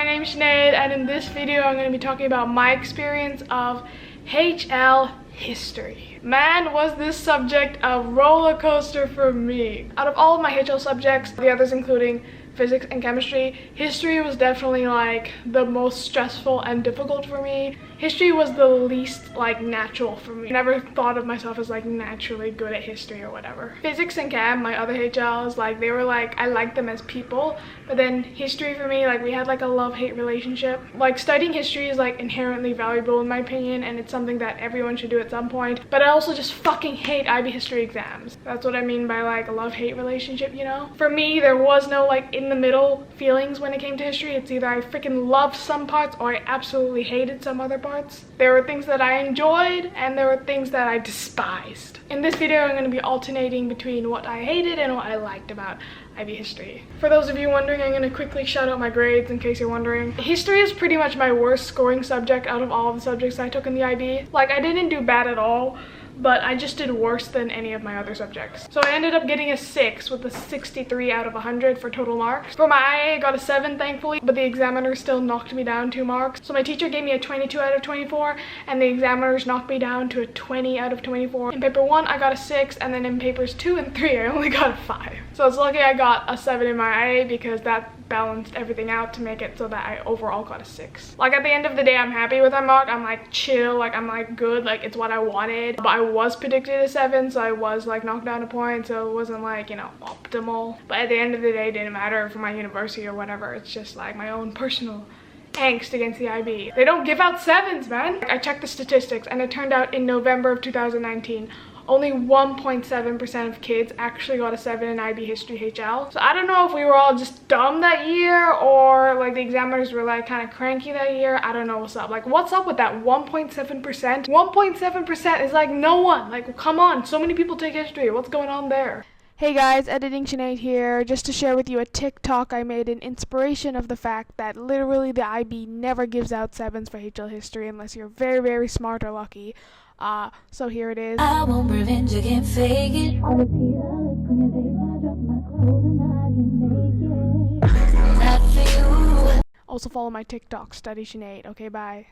name's Sinead, and in this video I'm going to be talking about my experience of HL history. Man, was this subject a roller coaster for me. Out of all of my HL subjects, the others including physics and chemistry, history was definitely like the most stressful and difficult for me. History was the least like natural for me. I never thought of myself as like naturally good at history or whatever. Physics and chem, my other HLs, like they were like, I liked them as people, but then history for me, like we had like a love-hate relationship. Like studying history is like inherently valuable in my opinion, and it's something that everyone should do at some point, but I also just fucking hate IB history exams. That's what I mean by like a love-hate relationship, you know? For me, there was no like in the middle feelings when it came to history. It's either I freaking loved some parts or I absolutely hated some other parts. There were things that I enjoyed and there were things that I despised. In this video, I'm going to be alternating between what I hated and what I liked about IB history. For those of you wondering, I'm going to quickly shout out my grades in case you're wondering. History is pretty much my worst scoring subject out of all of the subjects I took in the IB. Like, I didn't do bad at all, but I just did worse than any of my other subjects. So I ended up getting a 6 with a 63 out of 100 for total marks. For my IA, I got a 7 thankfully, but the examiner still knocked me down 2 marks. So my teacher gave me a 22 out of 24, and the examiners knocked me down to a 20 out of 24. In paper 1, I got a 6, and then in papers 2 and 3, I only got a 5. So it's lucky I got a 7 in my IA because that balanced everything out to make it so that I overall got a 6. Like at the end of the day, I'm happy with my mark. I'm like chill, like I'm like good, like it's what I wanted. But I was predicted a 7, so I was like knocked down a point, so it wasn't like, you know, optimal. But at the end of the day, it didn't matter for my university or whatever. It's just like my own personal angst against the IB. They don't give out 7s, man. I checked the statistics and it turned out in November of 2019, only 1.7% of kids actually got a 7 in IB history HL. So I don't know if we were all just dumb that year or like the examiners were like kind of cranky that year. I don't know what's up. Like what's up with that 1.7%? 1.7% is like no one. Like come on, so many people take history. What's going on there? Hey guys, Editing Sinead here, just to share with you a TikTok I made in inspiration of the fact that literally the IB never gives out 7s for HL history unless you're very, very smart or lucky. So here it is. I won't revenge, I can't fake it. Also follow my TikTok, Study Sinead. Okay, bye.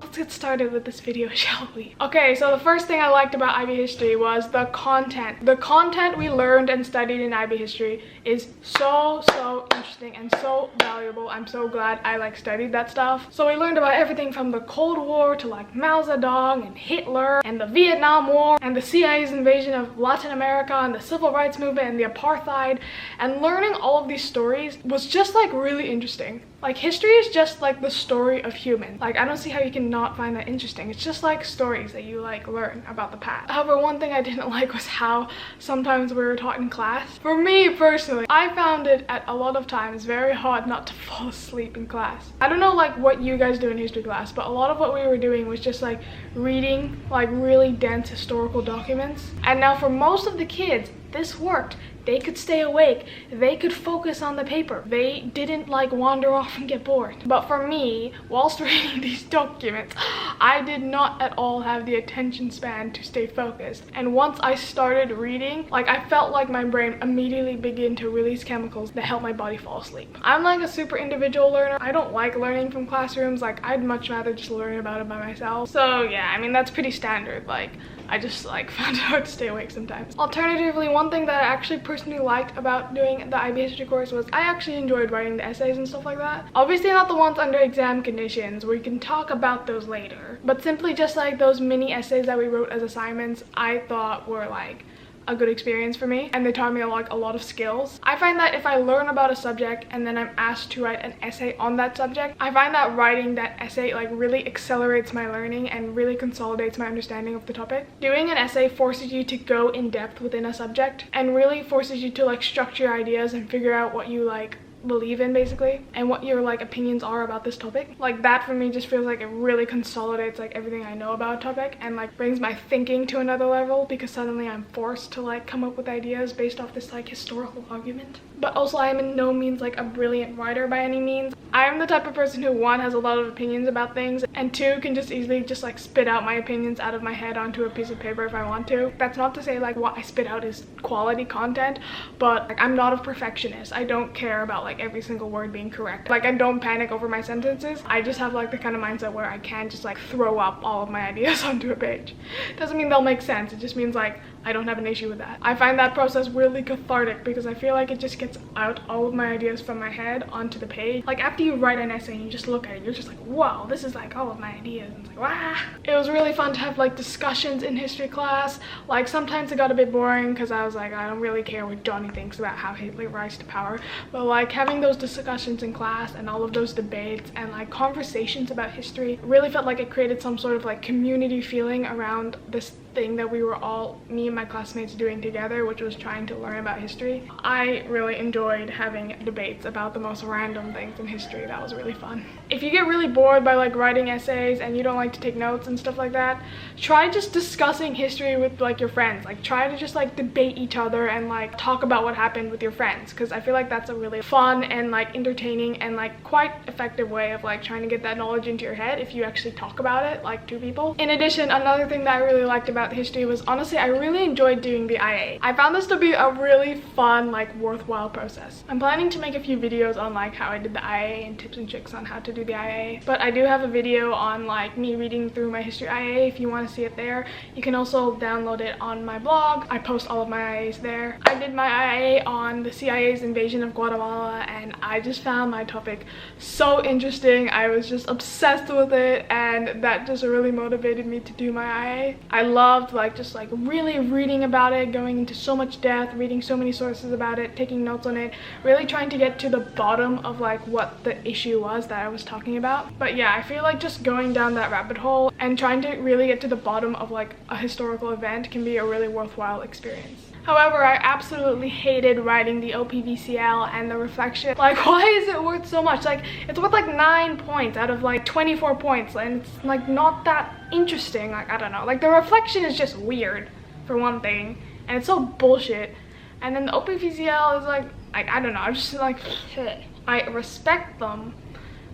Let's get started with this video, shall we? Okay, so the first thing I liked about IB history was the content. The content we learned and studied in IB history is so interesting and so valuable. I'm so glad I like studied that stuff. So we learned about everything from the Cold War to like Mao Zedong and Hitler and the Vietnam War and the CIA's invasion of Latin America and the Civil Rights Movement and the apartheid. And learning all of these stories was just like really interesting. Like history is just like the story of humans. Like I don't see how you can not find that interesting. It's just like stories that you like learn about the past. However, one thing I didn't like was how sometimes we were taught in class. For me personally, I found it at a lot of times very hard not to fall asleep in class. I don't know like what you guys do in history class, but a lot of what we were doing was just like reading like really dense historical documents. And now for most of the kids, this worked. They could stay awake, they could focus on the paper, they didn't like wander off and get bored. But for me, whilst reading these documents, I did not at all have the attention span to stay focused. And once I started reading, like I felt like my brain immediately began to release chemicals that help my body fall asleep. I'm like a super individual learner. I don't like learning from classrooms. Like I'd much rather just learn about it by myself. So yeah, I mean that's pretty standard. Like I just like found it hard to stay awake sometimes. Alternatively, one thing that I actually personally liked about doing the IB history course was I actually enjoyed writing the essays and stuff like that. Obviously not the ones under exam conditions where you can talk about those later, but simply just like those mini essays that we wrote as assignments, I thought were like a good experience for me, and they taught me like a lot of skills. I find that if I learn about a subject and then I'm asked to write an essay on that subject, I find that writing that essay like really accelerates my learning and really consolidates my understanding of the topic. Doing an essay forces you to go in depth within a subject and really forces you to like structure your ideas and figure out what you like believe in basically and what your like opinions are about this topic. Like that for me just feels like it really consolidates like everything I know about a topic and like brings my thinking to another level because suddenly I'm forced to like come up with ideas based off this like historical argument. But also I am in no means like a brilliant writer by any means. I am the type of person who 1 has a lot of opinions about things and 2 can just easily just like spit out my opinions out of my head onto a piece of paper if I want to. That's not to say like what I spit out is quality content, but like I'm not a perfectionist. I don't care about like every single word being correct. Like I don't panic over my sentences. I just have like the kind of mindset where I can't just like throw up all of my ideas onto a page. Doesn't mean they'll make sense. It just means like I don't have an issue with that. I find that process really cathartic because I feel like it just gets out all of my ideas from my head onto the page. Like after you write an essay and you just look at it, you're just like, whoa, this is like all of my ideas. And it's like, wow. It was really fun to have like discussions in history class. Like sometimes it got a bit boring because I was like, I don't really care what Johnny thinks about how Hitler rise to power. But like having those discussions in class and all of those debates and like conversations about history really felt like it created some sort of like community feeling around this thing that we were all, me and my classmates, doing together, which was trying to learn about history. I really enjoyed having debates about the most random things in history. That was really fun. If you get really bored by like writing essays and you don't like to take notes and stuff like that, try just discussing history with like your friends. Like try to just like debate each other and like talk about what happened with your friends, because I feel like that's a really fun and like entertaining and like quite effective way of like trying to get that knowledge into your head if you actually talk about it like to people. In addition, another thing that I really liked about history was honestly I really enjoyed doing the IA. I found this to be a really fun, like worthwhile process. I'm planning to make a few videos on like how I did the IA and tips and tricks on how to do the IA, but I do have a video on like me reading through my history IA if you want to see it there. You can also download it on my blog. I post all of my IAs there. I did my IA on the CIA's invasion of Guatemala and I just found my topic so interesting. I was just obsessed with it and that just really motivated me to do my IA. I loved like just like really reading about it, going into so much depth, reading so many sources about it, taking notes on it, really trying to get to the bottom of like what the issue was that I was talking about. But yeah, I feel like just going down that rabbit hole and trying to really get to the bottom of like a historical event can be a really worthwhile experience. However, I absolutely hated writing the OPVCL and the reflection. Like, why is it worth so much? Like, it's worth like 9 points out of like 24 points, and it's like not that interesting. Like, I don't know. Like, the reflection is just weird, for one thing, and it's so bullshit. And then the OPVCL is like I don't know. I'm just like, I respect them.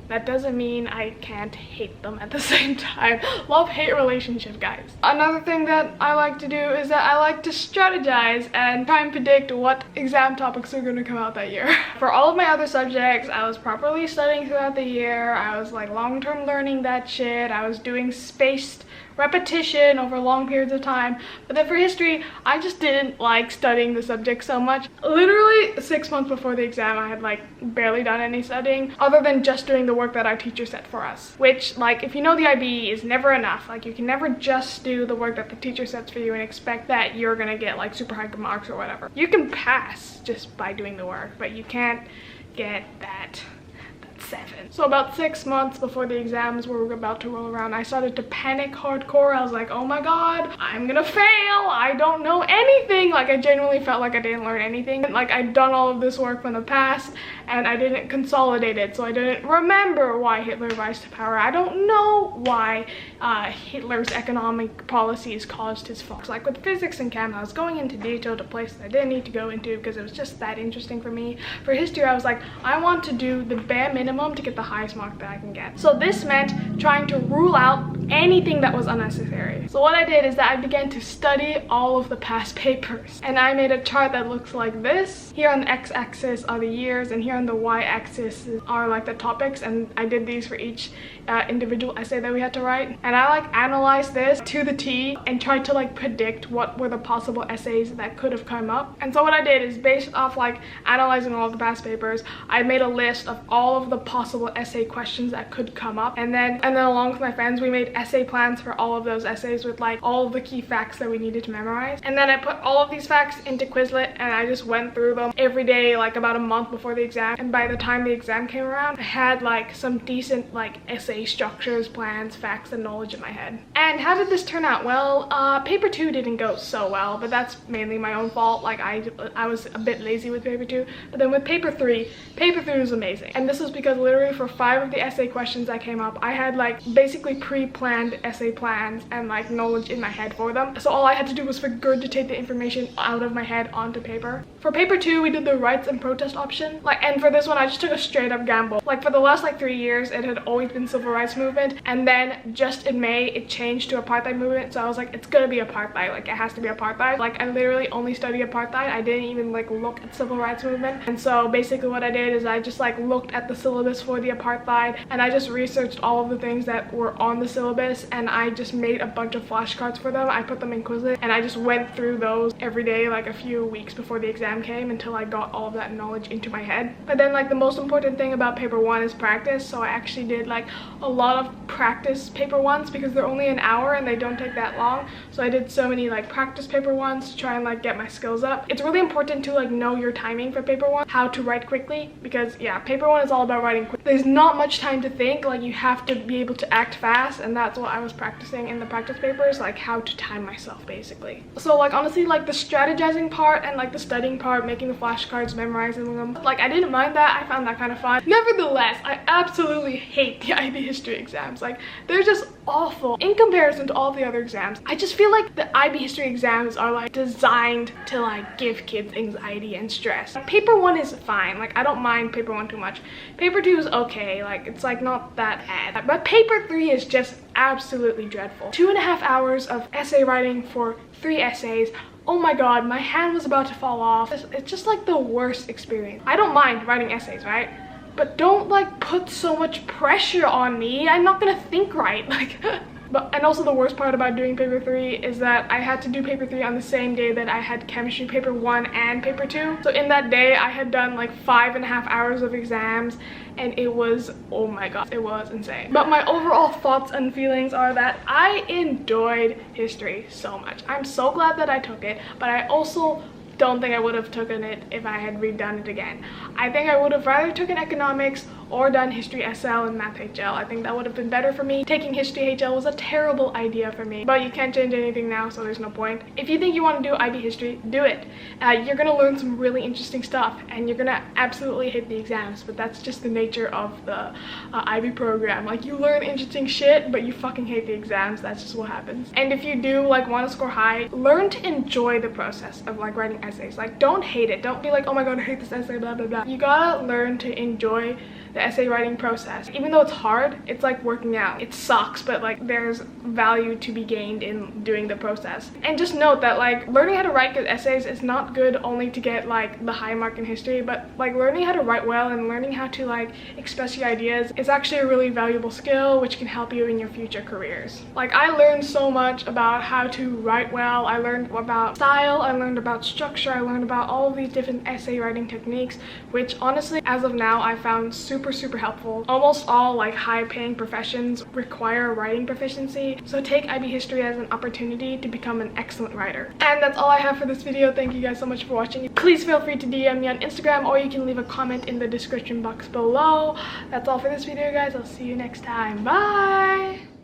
That doesn't mean I can't hate them at the same time. Love-hate relationship, guys. Another thing that I like to do is that I like to strategize and try and predict what exam topics are going to come out that year. For all of my other subjects, I was properly studying throughout the year. I was like long-term learning that shit. I was doing spaced repetition over long periods of time. But then for history, I just didn't like studying the subject so much. Literally 6 months before the exam, I had like barely done any studying other than just doing the work that our teacher set for us, which, like, if you know the IB, is never enough. Like, you can never just do the work that the teacher sets for you and expect that you're gonna get like super high marks or whatever. You can pass just by doing the work, but you can't get that 7. So about 6 months before the exams were about to roll around, I started to panic hardcore. I was like, oh my god, I'm gonna fail. I don't know anything. Like, I genuinely felt like I didn't learn anything. Like, I'd done all of this work from the past and I didn't consolidate it, so I didn't remember why Hitler rise to power. I don't know why Hitler's economic policies caused his fall. Like with physics and chem, I was going into detail to places I didn't need to go into because it was just that interesting for me. For history, I was like, I want to do the bare minimum to get the highest mark that I can get. So this meant trying to rule out anything that was unnecessary. So what I did is that I began to study all of the past papers, and I made a chart that looks like this. Here on the x-axis are the years, and here on the y-axis are like the topics, and I did these for each individual essay that we had to write. And I like analyzed this to the T and tried to like predict what were the possible essays that could have come up. And so what I did is, based off like analyzing all of the past papers, I made a list of all of the possible essay questions that could come up, and then along with my friends, we made essay plans for all of those essays with like all of the key facts that we needed to memorize. And then I put all of these facts into Quizlet and I just went through them every day, like about a month before the exam. And by the time the exam came around, I had like some decent like essay structures, plans, facts, and knowledge in my head. And how did this turn out? Well, paper 2 didn't go so well, but that's mainly my own fault. Like I was a bit lazy with paper 2, but then with paper 3 was amazing. And this was because literally for 5 of the essay questions that came up, I had like basically pre-planned essay plans and like knowledge in my head for them. So all I had to do was regurgitate the information out of my head onto paper. For paper 2, we did the rights and protest option. And for this one, I just took a straight up gamble. Like for the last like 3 years, it had always been civil rights movement, and then just in May, it changed to apartheid movement. So I was like, it's gonna be apartheid. Like it has to be apartheid. Like I literally only studied apartheid. I didn't even like look at civil rights movement. And so basically what I did is I just like looked at the syllabus for the apartheid, and I just researched all of the things that were on the syllabus, and I just made a bunch of flashcards for them. I put them in Quizlet, and I just went through those every day like a few weeks before the exam came until I got all of that knowledge into my head. But then like the most important thing about paper 1 is practice. So I actually did like a lot of practice paper 1s because they're only an hour and they don't take that long. So I did so many like practice paper 1s to try and like get my skills up. It's really important to like know your timing for paper 1, how to write quickly, because yeah, paper 1 is all about writing quick. There's not much time to think. Like you have to be able to act fast, and that's what I was practicing in the practice papers, like how to time myself basically. So like honestly, like the strategizing part and like the studying part, making the flashcards, memorizing them, like I didn't mind that. I found that kind of fun. Nevertheless, I absolutely hate the IB history exams. Like they're just awful in comparison to all the other exams. I just feel like the IB history exams are like designed to like give kids anxiety and stress. Paper 1 is fine. Like I don't mind paper 1 too much. Paper 2 is okay. Like it's like not that bad. But paper 3 is just absolutely dreadful. 2.5 hours of essay writing for 3 essays. Oh my god, my hand was about to fall off. It's just like the worst experience. I don't mind writing essays, right? But don't like put so much pressure on me. I'm not gonna think right. Like and also the worst part about doing paper 3 is that I had to do paper 3 on the same day that I had chemistry paper 1 and paper 2. So in that day I had done like 5.5 hours of exams, and it was, oh my god, it was insane. But my overall thoughts and feelings are that I enjoyed history so much. I'm so glad that I took it, but I also don't think I would have taken it if I had redone it again. I think I would have rather taken economics or done history SL and math HL. I think that would have been better for me. Taking history HL was a terrible idea for me, but you can't change anything now, so there's no point. If you think you want to do IB history, do it. You're gonna learn some really interesting stuff, and you're gonna absolutely hate the exams, but that's just the nature of the IB program. Like you learn interesting shit, but you fucking hate the exams. That's just what happens. And if you do like want to score high, learn to enjoy the process of like writing essays. Like don't hate it. Don't be like, oh my god, I hate this essay, blah blah blah. You gotta learn to enjoy the essay writing process. Even though it's hard, it's like working out. It sucks, but like there's value to be gained in doing the process. And just note that like learning how to write good essays is not good only to get like the high mark in history, but like learning how to write well and learning how to like express your ideas is actually a really valuable skill which can help you in your future careers. Like I learned so much about how to write well. I learned about style, I learned about structure, I learned about all of these different essay writing techniques, which honestly as of now I found super helpful. Almost all like high-paying professions require writing proficiency, so take IB history as an opportunity to become an excellent writer. And that's all I have for this video. Thank you guys so much for watching. Please feel free to DM me on Instagram, or you can leave a comment in the description box below. That's all for this video, guys. I'll see you next time. Bye!